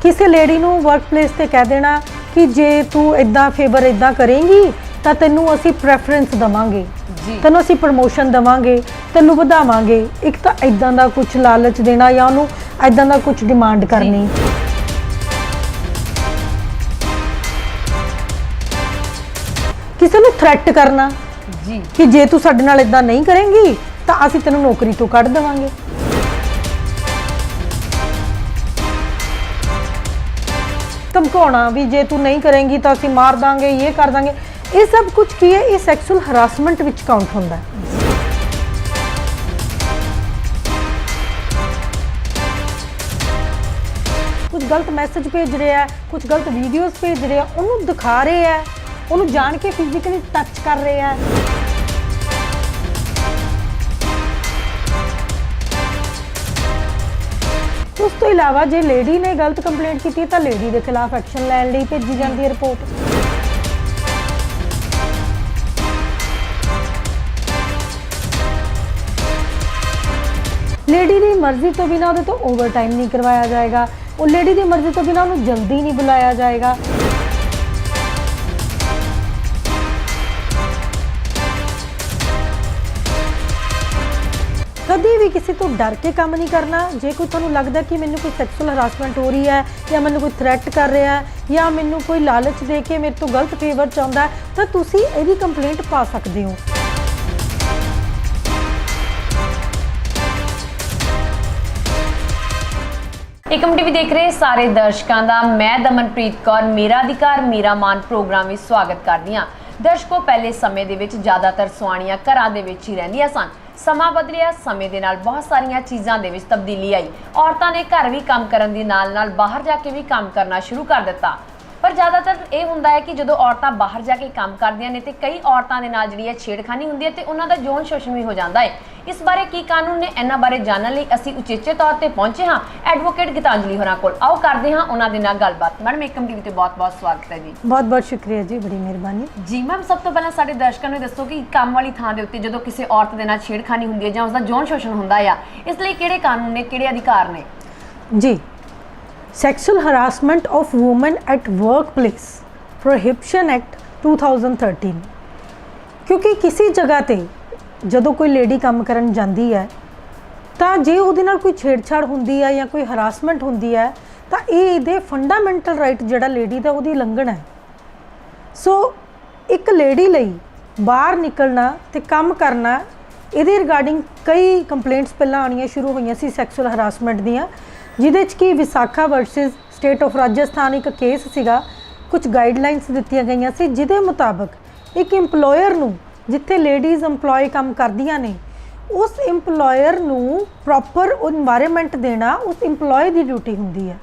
किसी लेडी नूं वर्कप्लेस ते कह देना कि जे तू इदां फेवर इदां करेंगी तो तैनूं असीं प्रैफरेंस देवांगे, तैनूं असीं प्रमोशन देवांगे, तैनूं वधावांगे। एक तो इदां दा कुछ लालच देना या उहनूं इदां दा कुछ डिमांड करनी। किसी नूं थ्रैट करना कि जे तू साडे नाल इदां नहीं करेंगी तो असीं तैनूं नौकरी तो कढ देवांगे। धमकाउणा भी जे तू नहीं करेंगी तो असीं मार दांगे, ये कर दांगे। ये सब कुछ की है, ये सैक्सुअल हरासमेंट विच काउंट हुंदा है। कुछ गलत मैसेज भेज रहे हैं, कुछ गलत वीडियोस भेज रहे हैं, उन्होंने दिखा रहे हैं, उन्होंने जान के फिजिकली टच कर रहे हैं। उस तो इलावा जे लेडी ने गलत कंप्लेंट की तो लेडी के खिलाफ एक्शन लैण लई भेजी जाती है रिपोर्ट। लेडी की मर्जी तो बिना उहदे तो ओवर टाइम नहीं करवाया जाएगा, और लेडी की मर्जी तो बिना उन्हें जल्दी नहीं बुलाया जाएगा। कभी भी किसी तो डर के काम नहीं करना। जे कोई तुहानूं लगदा कि मैनूं कोई सैक्सुअल हरासमेंट हो रही है या मैनूं कोई थ्रैट कर रहा है या मैनूं कोई लालच दे के मेरे तो गलत फेवर चाहुंदा है, तो तुसीं इहदी कंप्लेंट पा सकदे हो। एकम टीवी देख रहे सारे दर्शकों का मैं दमनप्रीत कौर मेरा अधिकार मेरा मान प्रोग्राम में स्वागत करदी हां। दर्शकों, पहले समय दे विच ज़्यादातर सुआणियां घरां दे विच ही रहिंदियां सन। समा बदलिया, समय के नाल बहुत सारिया चीज़ों के तब्दीली आई। औरतों ने घर भी काम करन दी नाल बाहर जाके भी काम करना शुरू कर दिता। पर ज़्यादातर ये होंदा है कि जो औरतां बाहर जाके काम करदियां ने ते कई औरतां दे नाल जिहड़ी छेड़खानी हुंदी है ते उन्हां दा यौन शोषण भी हो जाता है। इस बारे की कानून ने, इन्हां बारे जानने लई असीं उचेचे तौर पर पहुंचे हाँ एडवोकेट गीतांजलि होरां कोल। आओ करदे हां उन्हां दे नाल गलबात। मैडम, एकम टीवी ते बहुत बहुत स्वागत है जी। बहुत बहुत शुक्रिया जी, बड़ी मेहरबानी जी। मैम, सब तो पहले साडे दर्शकों नूं दसो कि काम वाली थां दे उत्ते जदों किसी औरत दे नाल छेड़खानी हुंदी है जां उसदा यौन शोषण हुंदा है, इसलिए किहड़े कानून ने, किहड़े अधिकार ने? जी, sexual harassment of women at workplace prohibition act 2013। क्योंकि किसी जगह ते जदों कोई लेडी काम करन जाती है तो जे उहदे नाल कोई छेड़छाड़ हुंदी है या कोई हरासमेंट हुंदी है तो ये फंडामेंटल राइट जिहड़ा लेडी दा उहदी उलंघन है। सो एक लेडी लई बाहर निकलना ते काम करना, इहदे रिगार्डिंग कई कंप्लेंट्स पहलां आनियां शुरू होईयां सी सैक्सुअल हरासमेंट दियां, जिहदे च कि Visakha versus state of Rajasthan एक केस सीगा। कुछ गाइडलाइनस दित्तियां गईयां सी जिहदे मुताबक एक इंपलॉयर नूं जिथे लेडीज़ इंपलॉय काम करदियां ने उस इंपलॉयर नूं प्रॉपर इन्वायरमेंट देना उस इंपलॉय की ड्यूटी हुंदी है।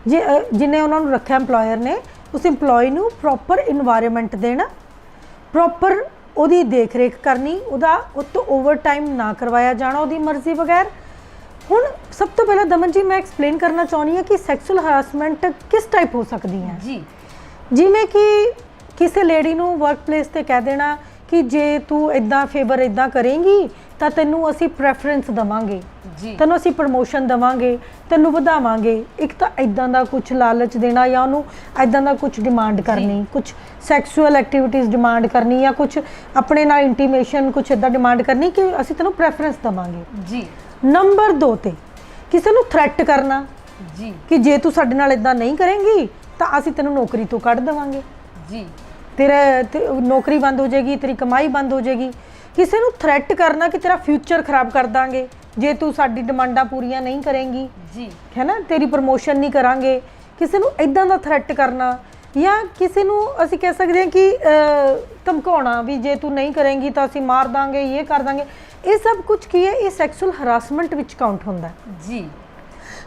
जिन्हें उन्होंने रखा इंपलॉयर ने उस इंपलॉय नूं प्रॉपर इन्वायरमेंट देना, प्रॉपर उहदी देख रेख करनी, उस तो ओवर टाइम ना करवाया जाना उहदी मर्जी बगैर। हुण सब तो पहले दमन जी मैं एक्सप्लेन करना चाहनी हाँ कि सैक्सुअल हरासमेंट किस टाइप हो सकती है। जी, जिमें कि किसी लेडी नूं वर्कप्लेस ते कह देना कि जे तू इदां फेवर इदां करेंगी तो तैनूं असीं प्रैफरेंस देवांगे, तैनूं असीं प्रमोशन देवांगे, तैनूं वधावांगे। एक तो इदां दा कुछ लालच देना या उन्होंने इदां दा कुछ डिमांड करनी, कुछ सैक्सुअल एक्टिविटीज़ डिमांड करनी या कुछ अपने नाल इंटीमेशन कुछ इदां डिमांड करनी कि असीं तैनूं प्रैफरेंस देवांगे। जी। नंबर 2 ते किसी नूं थ्रैट करना जी कि जे तू साडे नाल इदां नहीं करेंगी तो असीं तैनूं नौकरी तो कढ देवांगे जी, तेरा नौकरी बंद हो जाएगी, तेरी कमाई बंद हो जाएगी। किसी नूं थ्रैट करना कि तेरा फ्यूचर खराब कर देंगे जे तू साडी डिमांडां पूरियां नहीं करेंगी जी, है ना, तेरी प्रमोशन नहीं करांगे। किसी नूं इदां दा थ्रैट करना या किसी नूं असीं कह सकते हैं कि धमकाउणा भी जे तू नहीं करेंगी तो असीं मार दांगे, ये कर देंगे। ये सब कुछ की है, ये सैक्सुअल हरासमेंट विच काउंट हुंदा है जी।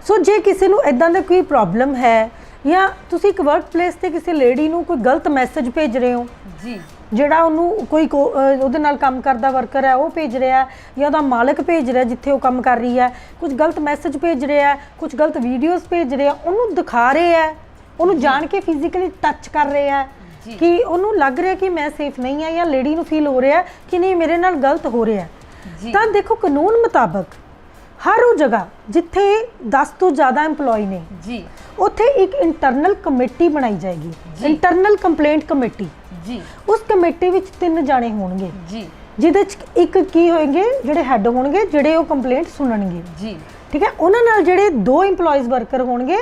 सो जे किसी नूं इदां दा कोई प्रॉब्लम है या तुसी एक वर्क प्लेस ते किसी लेडी नूं कोई गलत मैसेज भेज रहे हो जी, जिहड़ा उहनूं कोई उहदे नाल काम करदा वर्कर है वो भेज रहा है या उहदा मालक भेज रहा है जिथे वो काम कर रही है, कुछ गलत मैसेज भेज रहा है, कुछ गलत वीडियोज़ भेज रहे हैं, उन्होंने दिखा रहे हैं, उन्होंने जान के फिजिकली टच कर रहे हैं कि उन्होंने लग रहा है कि मैं सेफ नहीं है या लेडी नूं फील हो रहा है कि नहीं मेरे नाल गलत हो रहा है। तो देखो कानून मुताबक ਹਰ ਉਹ ਜਗ੍ਹਾ ਜਿੱਥੇ 10 ਤੋਂ ਜ਼ਿਆਦਾ EMPLOYE ਨੇ ਜੀ ਉੱਥੇ ਇੱਕ ਇੰਟਰਨਲ ਕਮੇਟੀ ਬਣਾਈ ਜਾਏਗੀ, ਇੰਟਰਨਲ ਕੰਪਲੇਂਟ ਕਮੇਟੀ। ਜੀ ਉਸ ਕਮੇਟੀ ਵਿੱਚ 3 ਜਾਣੇ ਹੋਣਗੇ ਜੀ ਜਿਹਦੇ ਚ ਇੱਕ ਕੀ ਹੋਣਗੇ, ਜਿਹੜੇ ਹੈੱਡ ਹੋਣਗੇ, ਜਿਹੜੇ ਉਹ ਕੰਪਲੇਂਟ ਸੁਣਨਗੇ। ਜੀ ਠੀਕ ਹੈ, ਉਹਨਾਂ ਨਾਲ ਜਿਹੜੇ 2 EMPLOYEES ਵਰਕਰ ਹੋਣਗੇ,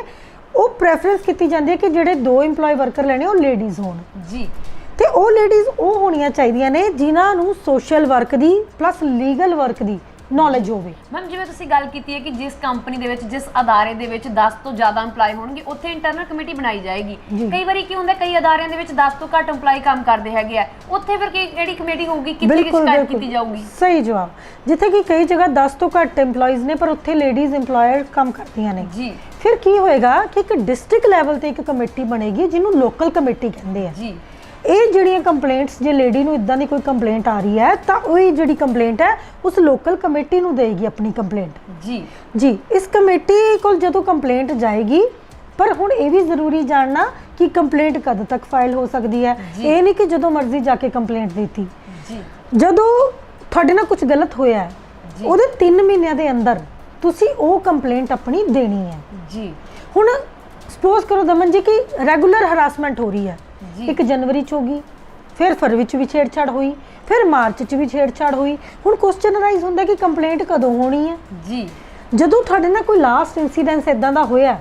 ਉਹ ਪ੍ਰੈਫਰੈਂਸ ਕੀਤੀ ਜਾਂਦੀ ਹੈ ਕਿ ਜਿਹੜੇ 2 EMPLOYE ਵਰਕਰ ਲੈਣੇ ਉਹ ਲੇਡੀਜ਼ ਹੋਣ। ਜੀ ਤੇ ਉਹ ਲੇਡੀਜ਼ ਉਹ ਹੋਣੀਆਂ ਚਾਹੀਦੀਆਂ ਨੇ ਜਿਨ੍ਹਾਂ ਨੂੰ ਸੋਸ਼ਲ ਵਰਕ ਦੀ ਪਲੱਸ ਲੀਗਲ ਵਰਕ ਦੀ ਨੌਲੇਜ ਹੋਵੇ। ਮੈਮ ਜਿਵੇਂ ਤੁਸੀਂ ਗੱਲ ਕੀਤੀ ਹੈ ਕਿ ਜਿਸ ਕੰਪਨੀ ਦੇ ਵਿੱਚ, ਜਿਸ ਅਦਾਰੇ ਦੇ ਵਿੱਚ 10 ਤੋਂ ਜ਼ਿਆਦਾ EMPLOYE ਹੋਣਗੇ ਉੱਥੇ ਇੰਟਰਨਲ ਕਮੇਟੀ ਬਣਾਈ ਜਾਏਗੀ। ਕਈ ਵਾਰੀ ਕੀ ਹੁੰਦਾ, ਕਈ ਅਦਾਰਿਆਂ ਦੇ ਵਿੱਚ 10 ਤੋਂ ਘੱਟ EMPLOYE ਕੰਮ ਕਰਦੇ ਹੈਗੇ ਆ, ਉੱਥੇ ਫਿਰ ਕਿਹੜੀ ਕਮੇਟੀ ਹੋਊਗੀ, ਕਿੱਥੇ ਸ਼ਿਕਾਇਤ ਕੀਤੀ ਜਾਊਗੀ? ਸਹੀ ਜਵਾਬ। ਜਿੱਥੇ ਕਿ ਕਈ ਜਗ੍ਹਾ 10 ਤੋਂ ਘੱਟ EMPLOYEES ਨੇ ਪਰ ਉੱਥੇ ਲੇਡੀਜ਼ EMPLOYER ਕੰਮ ਕਰਦੀਆਂ ਨੇ, ਜੀ ਫਿਰ ਕੀ ਹੋਏਗਾ ਕਿ ਇੱਕ ਡਿਸਟ੍ਰਿਕਟ ਲੈਵਲ ਤੇ ਇੱਕ ਕਮੇਟੀ ਬਣੇਗੀ ਜਿਹਨੂੰ ਲੋਕਲ ਕਮੇਟੀ ਕਹਿੰਦੇ ਆ। ਜੀ ਇਹ ਜਿਹੜੀਆਂ ਕੰਪਲੇਂਟਸ, ਜੇ ਲੇਡੀ ਨੂੰ ਇਦਾਂ ਦੀ ਕੋਈ ਕੰਪਲੇਂਟ ਆ ਰਹੀ ਹੈ ਤਾਂ ਉਹ ਜਿਹੜੀ ਕੰਪਲੇਂਟ ਹੈ ਉਸ ਲੋਕਲ ਕਮੇਟੀ ਨੂੰ ਦੇਗੀ ਆਪਣੀ ਕੰਪਲੇਂਟ। ਜੀ ਜੀ ਇਸ ਕਮੇਟੀ ਕੋਲ ਜਦੋਂ ਕੰਪਲੇਂਟ ਜਾਏਗੀ, ਪਰ ਹੁਣ ਇਹ ਵੀ ਜ਼ਰੂਰੀ ਜਾਣਨਾ ਕਿ ਕੰਪਲੇਂਟ ਕਦ ਤੱਕ ਫਾਈਲ ਹੋ ਸਕਦੀ ਹੈ। ਇਹ ਨਹੀਂ ਕਿ ਜਦੋਂ ਮਰਜ਼ੀ ਜਾ ਕੇ ਕੰਪਲੇਂਟ ਦਿੱਤੀ। ਜੀ ਜਦੋਂ ਤੁਹਾਡੇ ਨਾਲ ਕੁਝ ਗਲਤ ਹੋਇਆ ਹੈ ਉਹਦੇ 3 ਮਹੀਨਿਆਂ ਦੇ ਅੰਦਰ ਤੁਸੀਂ ਉਹ ਕੰਪਲੇਂਟ ਆਪਣੀ ਦੇਣੀ ਹੈ। ਜੀ ਹੁਣ ਸਪੋਜ਼ ਕਰੋ ਦਮਨ ਜੀ ਕਿ ਰੈਗੂਲਰ ਹਰਾਸਮੈਂਟ ਹੋ ਰਹੀ ਹੈ, 1 ਜਨਵਰੀ 'ਚ ਹੋ ਗਈ, ਫਿਰ ਫਰਵਰੀ 'ਚ ਵੀ ਛੇੜਛਾੜ ਹੋਈ, ਫਿਰ ਮਾਰਚ 'ਚ ਵੀ ਛੇੜਛਾੜ ਹੋਈ। ਹੁਣ ਕੁਐਸਚਨ ਰਾਈਜ਼ ਹੁੰਦਾ ਕਿ ਕੰਪਲੇਂਟ ਕਦੋਂ ਹੋਣੀ ਹੈ? ਜੀ ਜਦੋਂ ਤੁਹਾਡੇ ਨਾਲ ਕੋਈ ਲਾਸਟ ਇਨਸੀਡੈਂਸ ਇਦਾਂ ਦਾ ਹੋਇਆ,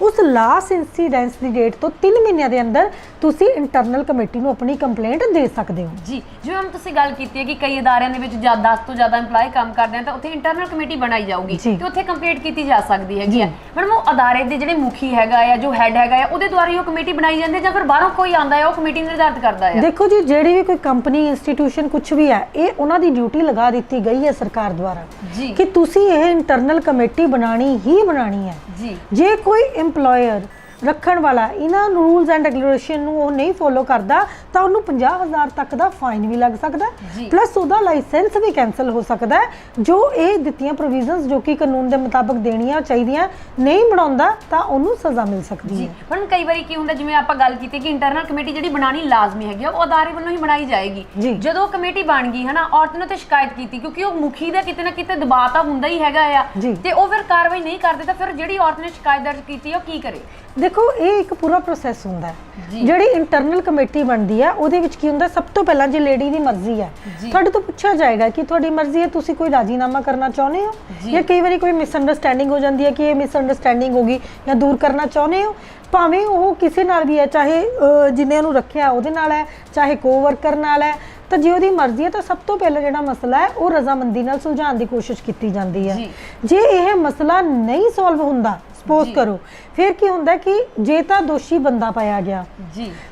ਉਸ ਲਾਸਟ ਇਨਸੀਡੈਂਸ ਦੀ ਡੇਟ ਤੋਂ 3 ਮਹੀਨਿਆਂ ਦੇ ਅੰਦਰ ਤੁਸੀਂ ਇੰਟਰਨਲ ਕਮੇਟੀ ਨੂੰ ਆਪਣੀ ਕੰਪਲੇਂਟ ਦੇ ਸਕਦੇ ਹੋ। ਜੀ ਜਿਵੇਂ ਹੁਣ ਤੁਸੀਂ ਗੱਲ ਕੀਤੀ ਹੈ ਕਿ ਕਈ ਅਦਾਰਿਆਂ ਦੇ ਵਿੱਚ 10 ਤੋਂ ਜ਼ਿਆਦਾ EMPLOYE ਕੰਮ ਕਰਦੇ ਆ ਤਾਂ ਉੱਥੇ ਇੰਟਰਨਲ ਕਮੇਟੀ ਬਣਾਈ ਜਾਊਗੀ ਤੇ ਉੱਥੇ ਕੰਪਲੀਟ ਕੀਤੀ ਜਾ ਸਕਦੀ ਹੈਗੀ ਹੈ। ਮੈਡਮ ਉਹ ਅਦਾਰੇ ਦੇ ਜਿਹੜੇ ਮੁਖੀ ਹੈਗਾ ਆ, ਜੋ ਹੈੱਡ ਹੈਗਾ ਆ, ਉਹਦੇ ਦੁਆਰਾ ਹੀ ਉਹ ਕਮੇਟੀ ਬਣਾਈ ਜਾਂਦੀ ਹੈ ਜਾਂ ਫਿਰ ਬਾਹਰੋਂ ਕੋਈ ਆਂਦਾ ਹੈ ਉਹ ਕਮੇਟੀ ਨਿਰਧਾਰਿਤ ਕਰਦਾ ਹੈ? ਦੇਖੋ ਜੀ, ਜਿਹੜੀ ਵੀ ਕੋਈ ਕੰਪਨੀ, ਇੰਸਟੀਟਿਊਸ਼ਨ ਕੁਝ ਵੀ ਹੈ, ਇਹ ਉਹਨਾਂ ਦੀ ਡਿਊਟੀ ਲਗਾ ਦਿੱਤੀ ਗਈ ਹੈ ਸਰਕਾਰ ਦੁਆਰਾ ਜੀ ਕਿ ਤੁਸੀਂ ਇਹ ਇੰਟਰਨਲ ਕਮੇਟੀ ਬਣਾਣੀ ਹੀ ਬਣਾਣੀ ਹੈ। ਜੀ ਜੇ ਕੋਈ EMPLOYER ਰੱਖਣ ਵਾਲਾ ਇਹਨਾਂ ਰੂਲਸ ਐਂਡ ਰੈਗੂਲੇਸ਼ਨ ਨੂੰ ਉਹ ਨਹੀਂ ਫੋਲੋ ਕਰਦਾ ਤਾਂ ਉਹਨੂੰ 50,000 ਤੱਕ ਦਾ ਫਾਈਨ ਵੀ ਲੱਗ ਸਕਦਾ, ਪਲੱਸ ਉਹਦਾ ਲਾਇਸੈਂਸ ਵੀ ਕੈਂਸਲ ਹੋ ਸਕਦਾ। ਜੋ ਇਹ ਦਿੱਤੀਆਂ ਪ੍ਰੋਵੀਜ਼ਨਸ ਜੋ ਕਿ ਕਾਨੂੰਨ ਦੇ ਮੁਤਾਬਕ ਦੇਣੀਆਂ ਚਾਹੀਦੀਆਂ ਨਹੀਂ ਬਣਾਉਂਦਾ ਤਾਂ ਉਹਨੂੰ ਸਜ਼ਾ ਮਿਲ ਸਕਦੀ ਹੈ। ਪਰ ਕਈ ਵਾਰੀ ਕੀ ਹੁੰਦਾ, ਜਿਵੇਂ ਆਪਾਂ ਗੱਲ ਕੀਤੀ ਕਿ ਇੰਟਰਨਲ ਕਮੇਟੀ ਜਿਹੜੀ ਬਣਾਣੀ ਲਾਜ਼ਮੀ ਹੈਗੀ ਆ, ਉਹ ਅਦਾਰੇ ਵੱਲੋਂ ਹੀ ਬਣਾਈ ਜਾਏਗੀ। ਜਦੋਂ ਕਮੇਟੀ ਬਣ ਗਈ ਹੈ ਨਾ, ਔਰਤ ਨੇ ਤੇ ਸ਼ਿਕਾਇਤ ਕੀਤੀ ਕਿਉਂਕਿ ਉਹ ਮੁਖੀ ਦਾ ਕਿਤੇ ਨਾ ਕਿਤੇ ਦਬਾਅ ਤਾਂ ਹੁੰਦਾ ਹੀ ਹੈਗਾ ਆ, ਤੇ ਉਹ ਫਿਰ ਕਾਰਵਾਈ ਨਹੀਂ ਕਰਦੇ ਤਾਂ ਫਿਰ ਜਿਹੜੀ ਔਰਤ ਨੇ ਸ਼ਿਕਾਇਤ ਦਰਜ ਕੀਤੀ ਉਹ ਕੀ ਕਰੇ? ਦੇਖੋ, ਇਹ ਇੱਕ ਪੂਰਾ ਪ੍ਰੋਸੈਸ ਹੁੰਦਾ ਹੈ। ਜਿਹੜੀ ਇੰਟਰਨਲ ਕਮੇਟੀ ਬਣਦੀ ਹੈ ਉਹਦੇ ਵਿੱਚ ਕੀ ਹੁੰਦਾ, ਸਭ ਤੋਂ ਪਹਿਲਾਂ ਜੇ ਲੇਡੀ ਦੀ ਮਰਜ਼ੀ ਹੈ ਤੁਹਾਡੇ ਤੋਂ ਪੁੱਛਿਆ ਜਾਏਗਾ ਕਿ ਤੁਹਾਡੀ ਮਰਜ਼ੀ ਹੈ, ਤੁਸੀਂ ਕੋਈ ਰਾਜੀਨਾਮਾ ਕਰਨਾ ਚਾਹੁੰਦੇ ਹੋ ਜਾਂ ਕਈ ਵਾਰੀ ਕੋਈ ਮਿਸਅੰਡਰਸਟੈਂਡਿੰਗ ਹੋ ਜਾਂਦੀ ਹੈ ਕਿ ਇਹ ਮਿਸਅੰਡਰਸਟੈਂਡਿੰਗ ਹੋ ਗਈ ਜਾਂ ਦੂਰ ਕਰਨਾ ਚਾਹੁੰਦੇ ਹੋ। ਭਾਵੇਂ ਉਹ ਕਿਸੇ ਨਾਲ ਵੀ ਹੈ, ਚਾਹੇ ਜਿੰਨੇ ਉਹਨੂੰ ਰੱਖਿਆ ਉਹਦੇ ਨਾਲ ਹੈ, ਚਾਹੇ ਕੋਵਰਕਰ ਨਾਲ ਹੈ, ਤਾਂ ਜੇ ਉਹਦੀ ਮਰਜ਼ੀ ਹੈ ਤਾਂ ਸਭ ਤੋਂ ਪਹਿਲਾਂ ਜਿਹੜਾ ਮਸਲਾ ਹੈ ਉਹ ਰਜ਼ਾਮੰਦੀ ਨਾਲ ਸੁਲਝਾਉਣ ਦੀ ਕੋਸ਼ਿਸ਼ ਕੀਤੀ ਜਾਂਦੀ ਹੈ। ਜੇ ਇਹ ਮਸਲਾ ਨਹੀਂ ਸੋਲਵ ਹੁੰਦਾ, ਸਪੋਜ਼ ਕਰੋ, ਫਿਰ ਕੀ ਹੁੰਦਾ ਕਿ ਜੇ ਤਾਂ ਦੋਸ਼ੀ ਬੰਦਾ ਪਾਇਆ ਗਿਆ,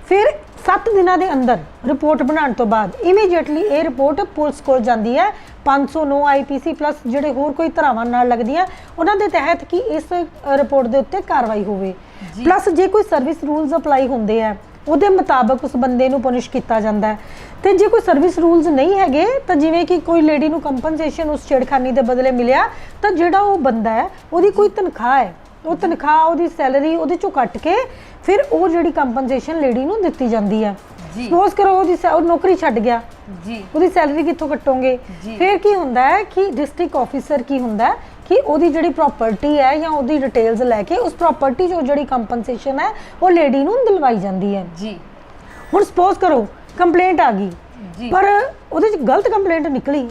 ਫਿਰ 7 ਦਿਨਾਂ ਦੇ ਅੰਦਰ ਰਿਪੋਰਟ ਬਣਾਉਣ ਤੋਂ ਬਾਅਦ ਇਮੀਡੀਏਟਲੀ ਇਹ ਰਿਪੋਰਟ ਪੁਲਿਸ ਕੋਲ ਜਾਂਦੀ ਹੈ। 509 IPC ਪਲੱਸ ਜਿਹੜੇ ਹੋਰ ਕੋਈ ਧਾਰਾਵਾਂ ਨਾਲ ਲੱਗਦੀਆਂ ਉਹਨਾਂ ਦੇ ਤਹਿਤ ਕਿ ਇਸ ਰਿਪੋਰਟ ਦੇ ਉੱਤੇ ਕਾਰਵਾਈ ਹੋਵੇ। ਪਲੱਸ ਜੇ ਕੋਈ ਸਰਵਿਸ ਰੂਲਸ ਅਪਲਾਈ ਹੁੰਦੇ ਆ ਉਹਦੇ ਮੁਤਾਬਕ ਉਸ ਬੰਦੇ ਨੂੰ ਪਨਿਸ਼ ਕੀਤਾ ਜਾਂਦਾ ਹੈ। ਤੇ ਜੇ ਕੋਈ ਸਰਵਿਸ ਰੂਲਸ ਨਹੀਂ ਹੈਗੇ ਤਾਂ ਜਿਵੇਂ ਕਿ ਕੋਈ ਲੇਡੀ ਨੂੰ ਕੰਪਨਸੇਸ਼ਨ ਉਸ ਛੇੜਖਾਨੀ ਦੇ ਬਦਲੇ ਮਿਲਿਆ ਤਾਂ ਜਿਹੜਾ ਉਹ ਬੰਦਾ ਹੈ ਉਹਦੀ ਕੋਈ ਤਨਖਾਹ ਹੈ, ਉਹ ਤਨਖਾਹ, ਉਹਦੀ ਸੈਲਰੀ ਉਹਦੇ ਚੋਂ ਕੱਟ ਕੇ ਫਿਰ ਉਹ ਜਿਹੜੀ ਕੰਪਨਸੇਸ਼ਨ ਲੇਡੀ ਨੂੰ ਦਿੱਤੀ ਜਾਂਦੀ ਹੈ। ਸਪੋਜ਼ ਕਰੋ ਉਹ ਨੌਕਰੀ ਛੱਡ ਗਿਆ, ਉਹਦੀ ਸੈਲਰੀ ਕਿੱਥੋਂ ਕੱਟੋਗੇ? ਫਿਰ ਕੀ ਹੁੰਦਾ ਹੈ ਕਿ ਡਿਸਟ੍ਰਿਕਟ ਆਫੀਸਰ ਕੀ ਹੁੰਦਾ ਕਿ ਉਹਦੀ ਜਿਹੜੀ ਪ੍ਰਾਪਰਟੀ ਹੈ ਜਾਂ ਉਹਦੀ ਡਿਟੇਲਸ ਲੈ ਕੇ ਉਸ ਪ੍ਰਾਪਰਟੀ 'ਚੋਂ ਜਿਹੜੀ ਕੰਪਨਸੇਸ਼ਨ ਹੈ ਉਹ ਲੇਡੀ ਨੂੰ ਦਿਲਵਾਈ ਜਾਂਦੀ ਹੈ। ਹੁਣ ਸਪੋਜ਼ ਕਰੋ ਕੰਪਲੇਂਟ ਆ ਗਈ ਪਰ ਉਹਦੇ 'ਚ ਗਲਤ ਕੰਪਲੇਂਟ ਨਿਕਲੀ,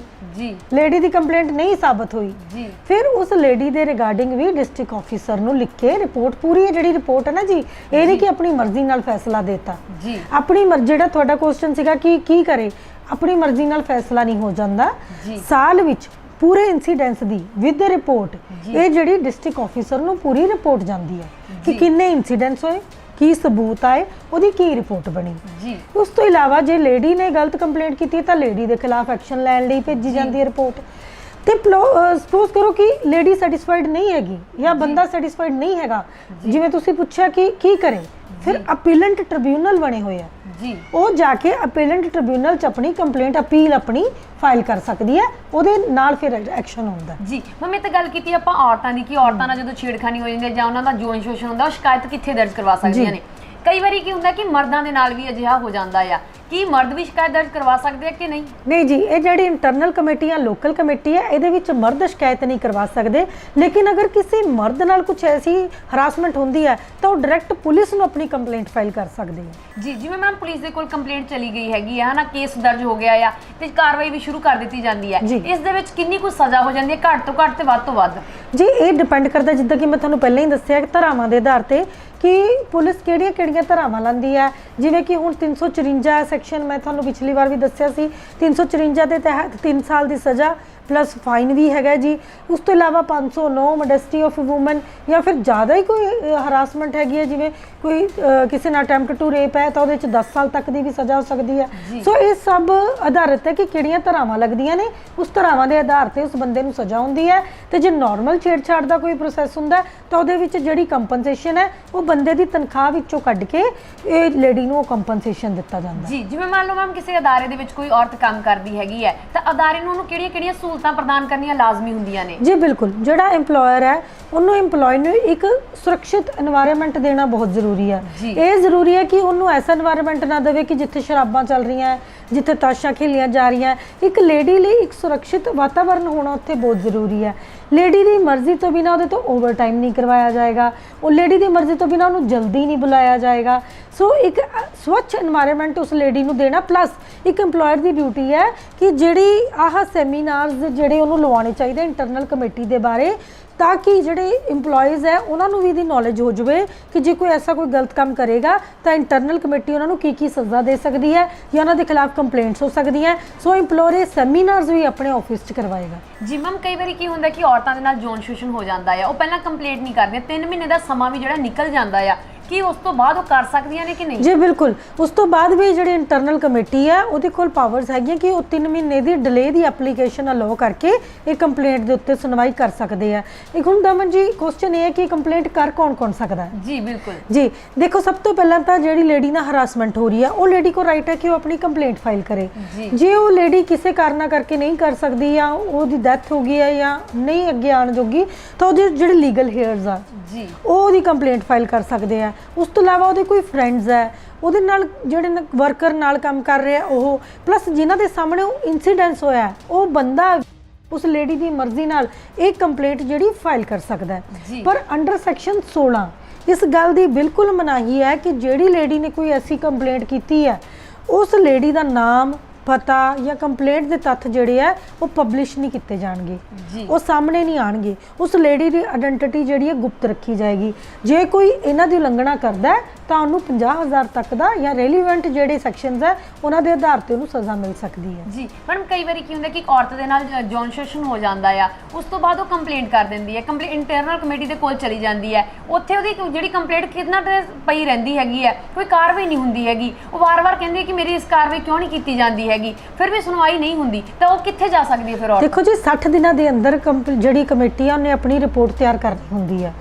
ਲੇਡੀ ਦੀ ਕੰਪਲੇਂਟ ਨਹੀਂ ਸਾਬਤ ਹੋਈ, ਫਿਰ ਉਸ ਲੇਡੀ ਦੇ ਰਿਗਾਰਡਿੰਗ ਵੀ ਡਿਸਟ੍ਰਿਕਟ ਆਫੀਸਰ ਨੂੰ ਲਿਖ ਕੇ ਰਿਪੋਰਟ, ਪੂਰੀ ਜਿਹੜੀ ਰਿਪੋਰਟ ਹੈ ਨਾ ਜੀ, ਇਹ ਨਹੀਂ ਕਿ ਆਪਣੀ ਮਰਜ਼ੀ ਨਾਲ ਫੈਸਲਾ ਦੇਤਾ। ਆਪਣੀ ਮਰਜ਼ੀ, ਜਿਹੜਾ ਤੁਹਾਡਾ ਕੁਐਸਚਨ ਸੀਗਾ ਕਿ ਕੀ ਕਰੇ, ਆਪਣੀ ਮਰਜ਼ੀ ਨਾਲ ਫੈਸਲਾ ਨਹੀਂ ਹੋ ਜਾਂਦਾ। ਸਾਲ ਵਿੱਚ ਪੂਰੇ ਇਨਸੀਡੈਂਟਸ ਦੀ ਵਿਦ ਰਿਪੋਰਟ ਇਹ ਜਿਹੜੀ ਡਿਸਟ੍ਰਿਕਟ ਆਫੀਸਰ ਨੂੰ ਪੂਰੀ ਰਿਪੋਰਟ ਜਾਂਦੀ ਹੈ ਕਿ ਕਿੰਨੇ ਇਨਸੀਡੈਂਟਸ ਹੋਏ, ਕੀ ਸਬੂਤ ਆਏ, ਉਹਦੀ ਕੀ ਰਿਪੋਰਟ ਬਣੀ। ਉਸ ਤੋਂ ਇਲਾਵਾ ਜੇ ਲੇਡੀ ਨੇ ਗਲਤ ਕੰਪਲੇਂਟ ਕੀਤੀ ਤਾਂ ਲੇਡੀ ਦੇ ਖਿਲਾਫ ਐਕਸ਼ਨ ਲੈਣ ਲਈ ਭੇਜੀ ਜਾਂਦੀ ਹੈ ਰਿਪੋਰਟ। ਤੇ ਸਪੋਜ਼ ਕਰੋ ਕਿ ਲੇਡੀ ਸੈਟੀਸਫਾਈਡ ਨਹੀਂ ਹੈਗੀ ਜਾਂ ਬੰਦਾ ਸੈਟੀਸਫਾਈਡ ਨਹੀਂ ਹੈਗਾ, ਜਿਵੇਂ ਤੁਸੀਂ ਪੁੱਛਿਆ ਕਿ ਕੀ ਕਰੇ, ਫਿਰ ਅਪੀਲੈਂਟ ਟ੍ਰਿਬਿਊਨਲ ਬਣੇ ਹੋਏ ਆ, ਉਹ ਜਾ ਕੇ ਅਪੀਲੈਂਟ ਟ੍ਰਿਬਿਊਨਲ 'ਚ ਆਪਣੀ ਕੰਪਲੇਂਟ, ਅਪੀਲ ਆਪਣੀ ਫਾਈਲ ਕਰ ਸਕਦੀ ਹੈ, ਉਹਦੇ ਨਾਲ ਫਿਰ ਐਕਸ਼ਨ ਹੁੰਦਾ। ਜੀ ਮੈਮ, ਇਹ ਤਾਂ ਗੱਲ ਕੀਤੀ ਆਪਾਂ ਔਰਤਾਂ ਦੀ ਕਿ ਔਰਤਾਂ ਨਾਲ ਜਦੋਂ ਛੇੜਖਾਨੀ ਹੋ ਜਾਂਦੀ ਹੈ ਜਾਂ ਉਹਨਾਂ ਦਾ ਯੌਨ ਸ਼ੋਸ਼ਣ ਹੁੰਦਾ, ਉਹ ਸ਼ਿਕਾਇਤ ਕਿੱਥੇ ਦਰਜ ਕਰਵਾ ਸਕਦੀਆਂ ਨੇ। ਕਈ ਵਾਰੀ ਕੀ ਹੁੰਦਾ ਕਿ ਮਰਦਾਂ ਦੇ ਨਾਲ ਵੀ ਅਜਿਹਾ ਹੋ ਜਾਂਦਾ ਆ ਕੀ ਮਰਦ ਵੀ ਸ਼ਿਕਾਇਤ ਦਰਜ ਕਰਵਾ ਸਕਦੇ ਆ ਕਿ ਨਹੀਂ? ਨਹੀਂ ਜੀ, ਇਹ ਜਿਹੜੀ ਇੰਟਰਨਲ ਕਮੇਟੀ ਜਾਂ ਲੋਕਲ ਕਮੇਟੀ ਹੈ ਇਹਦੇ ਵਿੱਚ ਮਰਦ ਸ਼ਿਕਾਇਤ ਨਹੀਂ ਕਰਵਾ ਸਕਦੇ, ਲੇਕਿਨ ਅਗਰ ਕਿਸੇ ਮਰਦ ਨਾਲ ਕੁਝ ਐਸੀ ਹਰਾਸਮੈਂਟ ਹੁੰਦੀ ਹੈ ਤਾਂ ਉਹ ਡਾਇਰੈਕਟ ਪੁਲਿਸ ਨੂੰ ਆਪਣੀ ਕੰਪਲੇਂਟ ਫਾਈਲ ਕਰ ਸਕਦੇ ਹੈ। ਜੀ, ਜਿਵੇਂ ਮੈਮ ਪੁਲਿਸ ਦੇ ਕੋਲ ਕੰਪਲੇਂਟ ਚਲੀ ਗਈ ਹੈਗੀ ਆ ਹਨਾ, ਕੇਸ ਦਰਜ ਹੋ ਗਿਆ ਆ ਤੇ ਕਾਰਵਾਈ ਵੀ ਸ਼ੁਰੂ ਕਰ ਦਿੱਤੀ ਜਾਂਦੀ ਹੈ, ਇਸ ਦੇ ਵਿੱਚ ਕਿੰਨੀ ਕੁ ਸਜ਼ਾ ਹੋ ਜਾਂਦੀ ਹੈ, ਘੱਟ ਤੋਂ ਘੱਟ ਤੇ ਵੱਧ ਤੋਂ ਵੱਧ? ਜੀ, ਇਹ ਡਿਪੈਂਡ ਕਰਦਾ, ਜਿੱਦਾਂ ਕਿ ਮੈਂ ਤੁਹਾਨੂੰ ਪਹਿਲਾਂ ਹੀ ਦੱਸਿਆ ਕਿ ਧਾਰਾਵਾਂ ਦੇ ਆਧਾਰ ਤੇ ਕਿ ਪੁਲਿਸ ਕਿਹੜੀਆਂ ਧਾਰਾਵਾਂ ਲਾਂਦੀ ਹੈ। ਜਿਵੇਂ ਕਿ ਹੁਣ 354 ਸੈਕਸ਼ਨ ਮੈਂ ਤੁਹਾਨੂੰ ਪਿਛਲੀ ਵਾਰ ਵੀ ਦੱਸਿਆ ਸੀ, 354 ਦੇ ਤਹਿਤ 3 ਸਾਲ ਦੀ ਸਜ਼ਾ प्लस फाइन भी है जी। उस तो इलावा 509 मोडेस्टी ऑफ वूमन या फिर ज़्यादा ही कोई हरासमेंट हैगी है, जिमें कोई किसी ने अटैम्प्ट टू रेप है तो 10 साल तक की भी सज़ा हो सकती है। सो ये सब आधारित है कि किहड़ियां धरावां लगदियां ने, उस धरावां के आधार पर उस बंदे नूं सज़ा हुंदी है। तो जे नॉर्मल छेड़छाड़ का कोई प्रोसैस हुंदा तो उहदे विच जिहड़ी कंपनसेशन है वो बंदे की तनख्वाह विचों कढ के लेडी नूं कंपनसेशन दिता जांदा जी। जिवें मान लो मैम किसी अदारे दे विच कोई औरत काम करदी हैगी है तो अदारे नूं उहनूं किहड़ियां सहूलतां प्रदान करनियां लाजमी हुंदियां ने? जी बिल्कुल, जिहड़ा एम्पलॉयर है उन्होंने एम्पलॉय नूं एक सुरक्षित एनवायरनमेंट देना बहुत जरूरी है। ये जरूरी है कि उन्होंने ऐसा एनवायरनमेंट ना देवे कि जिथे शराबां चल रही हैं, जिथे ताशां खेलियां जा रही हैं। एक लेडी लिए एक सुरक्षित वातावरण होना उत्थे बहुत जरूरी है। लेडी की मर्जी तो बिना उहदे तो ओवर टाइम नहीं करवाया जाएगा, और लेडी की मर्जी तो बिना उन्होंने जल्दी नहीं बुलाया जाएगा। सो एक स्वच्छ एनवायरनमेंट उस लेडी नूं देना, प्लस एक एम्पलॉयर की ड्यूटी है कि जिहड़ी आह सैमीनार्स जिहड़े उन्होंने लवाने चाहिए इंटरनल कमेटी के बारे, ताकि जिहड़े इंपलॉयज़ है उन्होंने भी नॉलेज हो जाए कि जे कोई ऐसा कोई गलत काम करेगा तो इंटरनल कमेटी उन्होंने की सज़ा दे सकती है या उन्होंने खिलाफ कंप्लेंट्स हो सकती हैं। सो इंपलॉयर सैमीनार्स भी अपने ऑफिस करवाएगा। जी मैम, कई बार की होंदा कि औरतां दे नाल यौन शोषण हो जाता है, वो पहला कंप्लेंट नहीं करदियां, 3 महीने का समा भी जिहड़ा निकल जाता है कि उस तो बाद वो कर सकदियां ने कि नहीं? जी बिल्कुल, उस तो बाद भी जिहड़ी इंटरनल कमेटी है उहदे कोल पावर्स हैगियां कि वो 3 महीने की डिले की एप्लीकेशन अलाउ करके एक कंप्लेंट के उत्ते सुनवाई कर सकते हैं। एक हुण दमन जी क्वेश्चन ये है कि कंप्लेंट कर कौन सकता है? जी बिल्कुल जी, देखो सब तो पहला तो जिहड़ी लेडी नाल हरासमेंट हो रही है वो लेडी को राइट है कि वो अपनी कंप्लेंट फाइल करे। जे वो लेडी किसी कारण करके नहीं कर सकती या उसकी डेथ हो गई है या नहीं अगे आने जोगी तो जिहड़े लीगल हेयर्स आ जी वो कंप्लेंट फाइल कर सकते हैं। उस तो इलावा वो कोई फ्रेंड्स है ਉਹਦੇ ਨਾਲ ਜਿਹੜੇ ਵਰਕਰ ਨਾਲ ਕੰਮ ਕਰ ਰਿਹਾ ਉਹ, ਪਲੱਸ ਜਿਨ੍ਹਾਂ ਦੇ ਸਾਹਮਣੇ ਉਹ ਇਨਸੀਡੈਂਸ ਹੋਇਆ ਉਹ ਬੰਦਾ ਉਸ ਲੇਡੀ ਦੀ ਮਰਜ਼ੀ ਨਾਲ ਇਹ ਕੰਪਲੇਂਟ ਜਿਹੜੀ ਫਾਈਲ ਕਰ ਸਕਦਾ ਹੈ। ਪਰ ਅੰਡਰ ਸੈਕਸ਼ਨ 16 ਇਸ ਗੱਲ ਦੀ ਬਿਲਕੁਲ ਮਨਾਹੀ ਹੈ ਕਿ ਜਿਹੜੀ ਲੇਡੀ ਨੇ ਕੋਈ ਐਸੀ ਕੰਪਲੇਂਟ ਕੀਤੀ ਹੈ ਉਸ ਲੇਡੀ ਦਾ ਨਾਮ पता या कंप्लेंट के तत्थ जिहड़े है वो पब्लिश नहीं किए जाएंगे, वो सामने नहीं आएंगे। उस लेडी की आइडेंटिटी जिहड़ी है गुप्त रखी जाएगी। जे कोई इन्हां दी उलंघना करता है तो उन्होंने 50,000 तक का या रेलीवेंट जिहड़े सैक्शनस है उन्होंने आधार पर उन्होंने सज़ा मिल सकती है। जी मैडम, कई बार की होंदा कि औरत दे नाल यौन शोषण हो जाता है, उस तो बाद वो कंप्लेंट कर देंदी है, कंप्लेंट इंटरनल कमेटी दे कोल चली जाती है, उत्थे उहदी जिहड़ी कंप्लेंट कितना पई रहिंदी हैगी है, कोई कार्रवाई नहीं हुंदी हैगी, वो वार-वार कहंदी है कि मेरी इस कार्रवाई क्यों नहीं की जाती हैगी, फिर भी सुनवाई नहीं हुंदी, तो वो कित्थे जा सकदी है? फिर देखो जी 60 दिनों के अंदर जिहड़ी कमेटी है उन्हें अपनी रिपोर्ट तैयार करनी हुंदी है।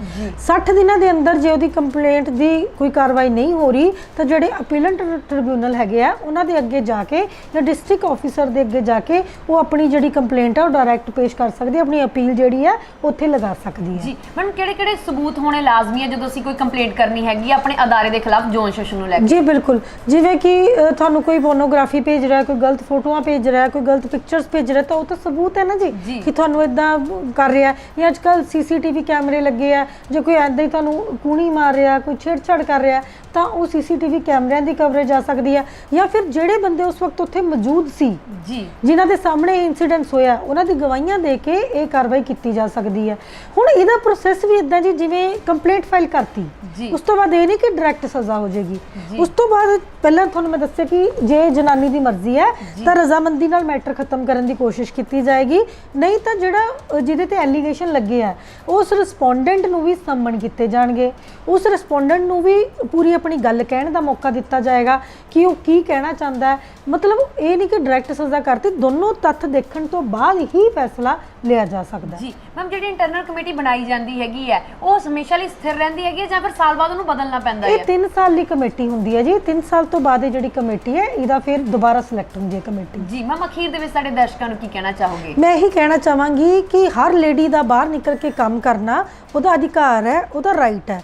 60 दिनों के अंदर जे उहदी कंप्लेंट की कोई कार्रवाई नहीं हो रही तो जिहड़े अपीलेंट ट्रिब्यूनल हैगे आ उन्हां दे अगे जाके या डिस्ट्रिक्ट ऑफिसर दे अगे जाके वो अपनी जिहड़ी कंप्लेंट है वो डायरैक्ट पेश कर सकदी है, अपनी अपील जिहड़ी है उत्थे लगा सकदी है। जी मैडम, किहड़े सबूत होने लाजमी है जदों असीं कोई कंप्लेंट करनी हैगी अपने अदारे दे खिलाफ यौन शोषण नूं लैके? जी बिल्कुल, जिवें कि तुहानूं कोई पोर्नोग्राफी भेज रहा है, कोई गलत फोटोआं भेज रहा है, कोई गलत पिक्चर्स भेज रहा है तो वो तो सबूत है ना जी कि तुहानूं इदां कर रहा है। या अजकल CCTV कैमरे लगे है, जो कोई ऐदां ही तुहानूं कूणी मार रहा, कोई छेड़छाड़ कर रहा तो वो CCTV कैमरिਆਂ की कवरेज आ सकती है। या फिर ਜਿਹੜੇ ਬੰਦੇ उस वक्त उत्थे मौजूद सी जी जिन्हां दे सामने इंसीडेंस होया उन्हां दी गवाहियां दे के ये कार्रवाई की जा सकती है। हुण इहदा प्रोसैस भी इदां जी जिवें कंप्लेंट फाइल करती उस तो बाद ये नहीं कि डायरैक्ट सज़ा हो जाएगी। उस तो बाद पहला तुहानूं मैं दस्सिया कि जे जनानी की मर्जी है तो रजामंदी नाल मैटर खत्म करने की कोशिश की जाएगी, नहीं तो जिहड़ा जिहदे ते एलीगेशन लगे है उस रिस्पोंडेंट नूं भी समन किए जाएंगे, उस रिस्पोंडेंट नूं भी पूरी अपनी गल कहने का मौका दिता जाएगा कि वो की कहना चाहता है। मतलब ये नहीं कि डायरैक्ट सज़ा करती, दोनों तत्थ देखने तो बाद ही फैसला लिया जा सकता है। जी मैम, जिहड़ी इंटरनल कमेटी बनाई जाती हैगी है वो हमेशा लिए स्थिर रहिंदी हैगी है जां फिर साल बाद उन्होंने बदलना पैंदा है? ये 3 साल की कमेटी हुंदी है जी, 3 साल तो बाद जिहड़ी कमेटी है इहदा फिर दोबारा सिलेक्ट हुंदी है कमेटी। जी मैम, अखीर दे विच साडे दर्शकां नूं की कहना चाहोगे? मैं यही कहना चाहांगी कि हर लेडी का बाहर निकल के काम करना उहदा अधिकार है, उहदा राइट है।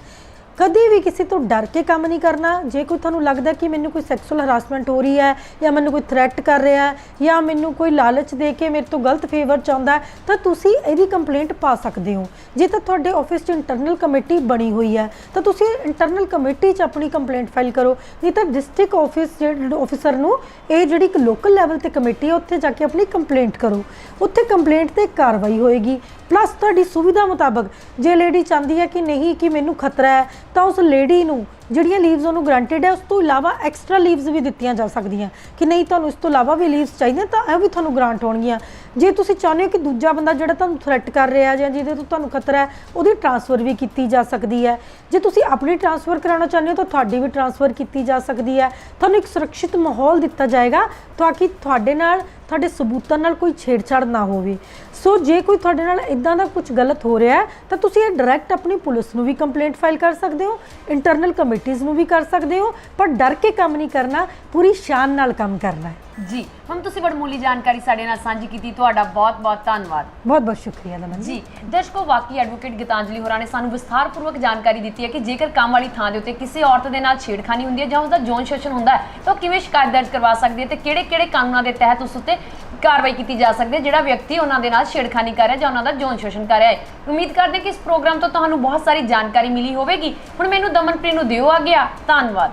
ਕਦੇ ਵੀ ਕਿਸੇ ਤੋਂ ਡਰ ਕੇ ਕੰਮ ਨਹੀਂ ਕਰਨਾ। ਜੇ ਕੋਈ ਤੁਹਾਨੂੰ ਲੱਗਦਾ ਕਿ ਮੈਨੂੰ ਕੋਈ ਸੈਕਸੁਅਲ ਹਰਾਸਮੈਂਟ ਹੋ ਰਹੀ ਹੈ ਜਾਂ ਮੈਨੂੰ ਕੋਈ ਥ੍ਰੈਟ ਕਰ ਰਿਹਾ ਹੈ ਜਾਂ ਮੈਨੂੰ ਕੋਈ ਲਾਲਚ ਦੇ ਕੇ ਮੇਰੇ ਤੋਂ ਗਲਤ ਫੇਵਰ ਚਾਹੁੰਦਾ ਹੈ, ਤਾਂ ਤੁਸੀਂ ਇਹਦੀ ਕੰਪਲੇਂਟ ਪਾ ਸਕਦੇ ਹੋ। ਜੇ ਤਾਂ ਤੁਹਾਡੇ ਆਫਿਸ 'ਚ ਇੰਟਰਨਲ ਕਮੇਟੀ ਬਣੀ ਹੋਈ ਹੈ ਤਾਂ ਤੁਸੀਂ ਇੰਟਰਨਲ ਕਮੇਟੀ 'ਚ ਆਪਣੀ ਕੰਪਲੇਂਟ ਫਾਈਲ ਕਰੋ, ਨਹੀਂ ਤਾਂ ਡਿਸਟ੍ਰਿਕਟ ਆਫਿਸਰ ਨੂੰ ਇਹ ਜਿਹੜੀ ਇੱਕ ਲੋਕਲ ਲੈਵਲ ਤੇ ਕਮੇਟੀ ਹੈ ਉੱਥੇ ਜਾ ਕੇ ਆਪਣੀ ਕੰਪਲੇਂਟ ਕਰੋ। ਉੱਥੇ ਕੰਪਲੇਂਟ ਤੇ ਕਾਰਵਾਈ ਹੋਏਗੀ। ਪਲੱਸ ਤੁਹਾਡੀ ਸੁਵਿਧਾ ਮੁਤਾਬਕ ਜੇ ਲੇਡੀ ਚਾਹੁੰਦੀ ਹੈ ਕਿ ਨਹੀਂ ਕਿ ਮੈਨੂੰ ਖਤਰਾ ਹੈ ਤਾਂ ਉਸ ਲੇਡੀ ਨੂੰ ਜਿਹੜੀਆਂ ਲੀਵਸ ਉਹਨੂੰ ਗਰੰਟਿਡ ਹੈ ਉਸ ਤੋਂ ਇਲਾਵਾ ਐਕਸਟਰਾ ਲੀਵਸ ਵੀ ਦਿੱਤੀਆਂ ਜਾ ਸਕਦੀਆਂ ਕਿ ਨਹੀਂ ਤੁਹਾਨੂੰ ਇਸ ਤੋਂ ਇਲਾਵਾ ਵੀ ਲੀਵਸ ਚਾਹੀਦੀਆਂ ਤਾਂ ਇਹ ਵੀ ਤੁਹਾਨੂੰ ਗ੍ਰਾਂਟ ਹੋਣਗੀਆਂ। ਜੇ ਤੁਸੀਂ ਚਾਹੁੰਦੇ ਹੋ ਕਿ ਦੂਜਾ ਬੰਦਾ ਜਿਹੜਾ ਤੁਹਾਨੂੰ ਥ੍ਰੈਟ ਕਰ ਰਿਹਾ ਜਾਂ ਜਿਹਦੇ ਤੋਂ ਤੁਹਾਨੂੰ ਖਤਰਾ ਹੈ ਉਹਦੀ ਟ੍ਰਾਂਸਫਰ ਵੀ ਕੀਤੀ ਜਾ ਸਕਦੀ ਹੈ। ਜੇ ਤੁਸੀਂ ਆਪਣੀ ਟ੍ਰਾਂਸਫਰ ਕਰਾਉਣਾ ਚਾਹੁੰਦੇ ਹੋ ਤਾਂ ਤੁਹਾਡੀ ਵੀ ਟ੍ਰਾਂਸਫਰ ਕੀਤੀ ਜਾ ਸਕਦੀ ਹੈ। ਤੁਹਾਨੂੰ ਇੱਕ ਸੁਰੱਖਿਅਤ ਮਾਹੌਲ ਦਿੱਤਾ ਜਾਏਗਾ ਤਾਂ ਕਿ ਤੁਹਾਡੇ ਨਾਲ ਤੁਹਾਡੇ ਸਬੂਤਾਂ ਨਾਲ ਕੋਈ ਛੇੜਛਾੜ ਨਾ ਹੋਵੇ। ਸੋ ਜੇ ਕੋਈ ਤੁਹਾਡੇ ਨਾਲ ਇਦਾਂ ਦਾ ਕੁਝ ਗਲਤ ਹੋ ਰਿਹਾ ਹੈ ਤਾਂ ਤੁਸੀਂ ਇਹ ਡਾਇਰੈਕਟ ਆਪਣੀ ਪੁਲਿਸ ਨੂੰ ਵੀ ਕੰਪਲੇਂਟ ਫਾਈਲ ਕਰ ਸਕਦੇ ਹੋ, ਇੰਟਰਨਲ ਕਮੇਟੀਜ਼ ਨੂੰ ਵੀ ਕਰ ਸਕਦੇ ਹੋ, ਪਰ ਡਰ ਕੇ ਕੰਮ ਨਹੀਂ ਕਰਨਾ, ਪੂਰੀ ਸ਼ਾਨ ਨਾਲ ਕੰਮ ਕਰਨਾ ਹੈ। ਜੀ ਮੈਮ, ਤੁਸੀਂ ਬੜਮੁੱਲੀ ਜਾਣਕਾਰੀ ਸਾਡੇ ਨਾਲ ਸਾਂਝੀ ਕੀਤੀ, ਤੁਹਾਡਾ ਬਹੁਤ-ਬਹੁਤ ਧੰਨਵਾਦ। ਬਹੁਤ-ਬਹੁਤ ਸ਼ੁਕਰੀਆ ਦਮਨ ਜੀ ਦਰਸ਼ਕੋ, ਵਾਕਈ ਐਡਵੋਕੇਟ ਗੀਤਾਂਜਲੀ ਹੋਰਾਂ ਨੇ ਸਾਨੂੰ ਵਿਸਥਾਰਪੂਰਵਕ ਜਾਣਕਾਰੀ ਦਿੱਤੀ ਹੈ ਕਿ ਜੇਕਰ ਕੰਮ ਵਾਲੀ ਥਾਂ ਦੇ ਉੱਤੇ ਕਿਸੇ ਔਰਤ ਦੇ ਨਾਲ ਛੇੜਖਾਨੀ ਹੁੰਦੀ ਹੈ ਜਾਂ ਉਸਦਾ ਯੌਨ ਸ਼ੋਸ਼ਣ ਹੁੰਦਾ ਹੈ ਤਾਂ ਉਹ ਕਿਵੇਂ ਸ਼ਿਕਾਇਤ ਦਰਜ ਕਰਵਾ ਸਕਦੀ ਹੈ ਤੇ ਕਿਹੜੇ-ਕਿਹੜੇ ਕਾਨੂੰਨਾਂ ਦੇ ਤਹਿਤ ਉਸ ਉੱਤੇ ਕਾਰਵਾਈ ਕੀਤੀ ਜਾ ਸਕਦੀ ਹੈ ਜਿਹੜਾ ਵਿਅਕਤੀ ਉਹਨਾਂ ਦੇ ਨਾਲ ਛੇੜਖਾਨੀ ਕਰ ਰਿਹਾ ਜਾਂ ਉਹਨਾਂ ਦਾ ਯੌਨ ਸ਼ੋਸ਼ਣ ਕਰ ਰਿਹਾ ਹੈ। ਉਮੀਦ ਕਰਦੇ ਕਿ ਇਸ ਪ੍ਰੋਗਰਾਮ ਤੋਂ ਤੁਹਾਨੂੰ ਬਹੁਤ ਸਾਰੀ ਜਾਣਕਾਰੀ ਮਿਲੀ ਹੋਵੇਗੀ। ਹੁਣ ਮੈਨੂੰ ਦਮਨਪ੍ਰੀਤ ਨੂੰ ਦਿਓ ਆ ਗਿਆ। ਧੰਨਵਾਦ।